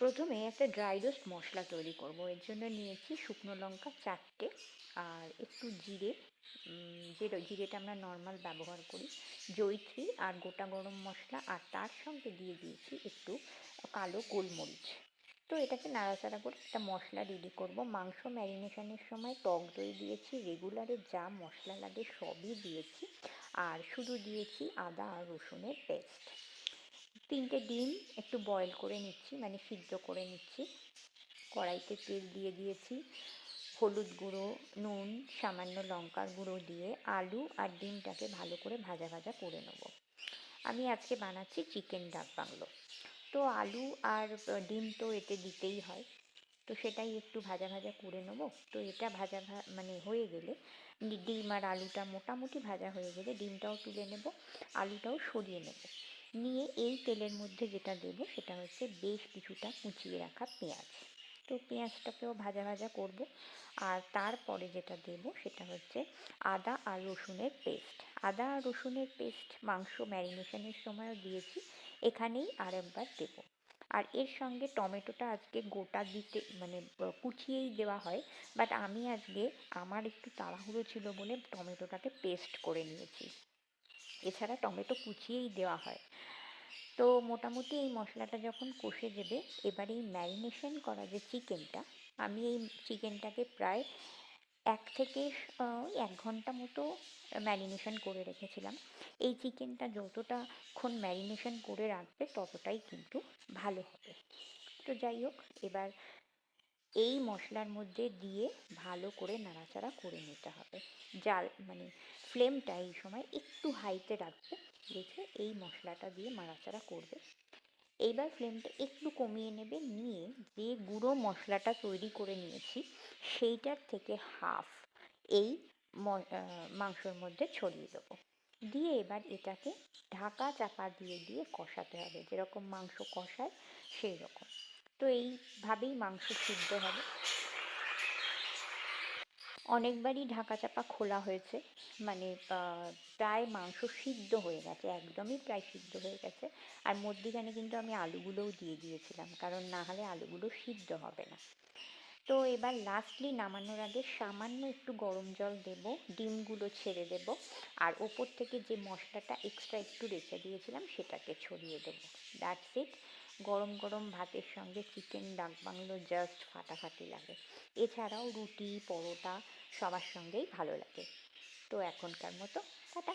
প্রথমে একটা dry roast মশলা তৈরি করব। এর জন্য নিয়েছি শুকনো লঙ্কা 4টে আর একটু জিরে, যে জিরেটা আমরা নর্মাল ব্যবহার করি, জয়িত্রী আর গোটা গরম মশলা, আর তার সঙ্গে দিয়ে দিয়েছি একটু কালো গোলমরিচ। তো এটাকে নাড়াচাড়া করে একটা মশলা রেডি করব। মাংস ম্যারিনেশনের সময় টক দই দিয়েছি, রেগুলারে যা মশলা লাগে সবই দিয়েছি, আর শুধু দিয়েছি আদা আর রসুনের পেস্ট। 3টে ডিম একটু বয়েল করে নিচ্ছি, মানে সিদ্ধ করে নিচ্ছি। কড়াইতে তেল দিয়ে দিয়েছি, হলুদ গুঁড়ো, নুন, সামান্য লঙ্কার গুঁড়ো দিয়ে আলু আর ডিমটাকে ভালো করে ভাজা ভাজা করে নেব। আমি আজকে বানাচ্ছি চিকেন ডাক বাংলো। তো আলু আর ডিম তো এতে দিতেই হয়, তো সেটাই একটু ভাজা ভাজা করে নেবো। তো এটা ভাজা মানে হয়ে গেলে, ডিম আর আলুটা মোটামুটি ভাজা হয়ে গেলে ডিমটাও তুলে নেব, আলুটাও সরিয়ে নেব। নিয়ে এই তেলের মধ্যে যেটা দেবো সেটা হচ্ছে বেশ কিছুটা কুচিয়ে রাখা পেঁয়াজ। তো পেঁয়াজটাকেও ভাজা ভাজা করব। আর তারপরে যেটা দেবো সেটা হচ্ছে আদা আর রসুনের পেস্ট। আদা আর রসুনের পেস্ট মাংস ম্যারিনেশনের সময়ও দিয়েছি, এখানেই আর একবার দেবো। আর এর সঙ্গে টমেটোটা আজকে গোটা দিতে, মানে কুচিয়েই দেওয়া হয়, বাট আমি আজকে, আমার একটু তাড়াহুড়ো ছিল বলে টমেটোটাকে পেস্ট করে নিয়েছি। এছাড়া টমেটো কুচিয়েই দেওয়া হয়। তো মোটামুটি এই মশলাটা যখন কষে দেবে, এবার এই ম্যারিনেশন করা যে চিকেনটা, আমি এই চিকেনটাকে প্রায় 1 থেকে 1 ঘন্টা মতো ম্যারিনেশন করে রেখেছিলাম। এই চিকেনটা যতটাক্ষণ ম্যারিনেশন করে রাখবে ততটাই কিন্তু ভালো হবে। তো যাই হোক, এবার এই মশলার মধ্যে দিয়ে ভালো করে নাড়াচাড়া করে নিতে হবে। জাল মানে ফ্লেমটা এই সময় একটু হাইতে রাখবে, রেখে এই মশলাটা দিয়ে নাড়াচাড়া করবে। এইবার ফ্লেমটা একটু কমিয়ে নেবে, নিয়ে যে গুঁড়ো মশলাটা তৈরি করে নিয়েছি সেইটার থেকে হাফ এই মাংসর মধ্যে ছড়িয়ে দেবো। দিয়ে এবার এটাকে ঢাকা চাপা দিয়ে দিয়ে কষাতে হবে, যেরকম মাংস কষায় সেই রকম। তো এইভাবেই মাংস সিদ্ধ হবে। অনেকবারই ঢাকা চাপা খোলা হয়েছে, মানে প্রায় মাংস সিদ্ধ হয়ে গেছে, একদমই প্রায় সিদ্ধ হয়ে গেছে। আর মধ্যিখানে কিন্তু আমি আলুগুলোও দিয়ে দিয়েছিলাম, কারণ না হলে আলুগুলো সিদ্ধ হবে না। তো এবার লাস্টলি নামানোর আগে সামান্য একটু গরম জল দেব, ডিমগুলো ছেড়ে দেব, আর ওপর থেকে যে মশলাটা এক্সট্রা একটু রেখে দিয়েছিলাম সেটাকে ছড়িয়ে দেবো। That's it. গরম গরম ভাতের সঙ্গে চিকেন ডাক বাংলো জাস্ট ফাটাফাটি লাগে। এছাড়াও রুটি, পরোটা সবার সঙ্গেই ভালো লাগে। তো এখনকার মতো টাটা।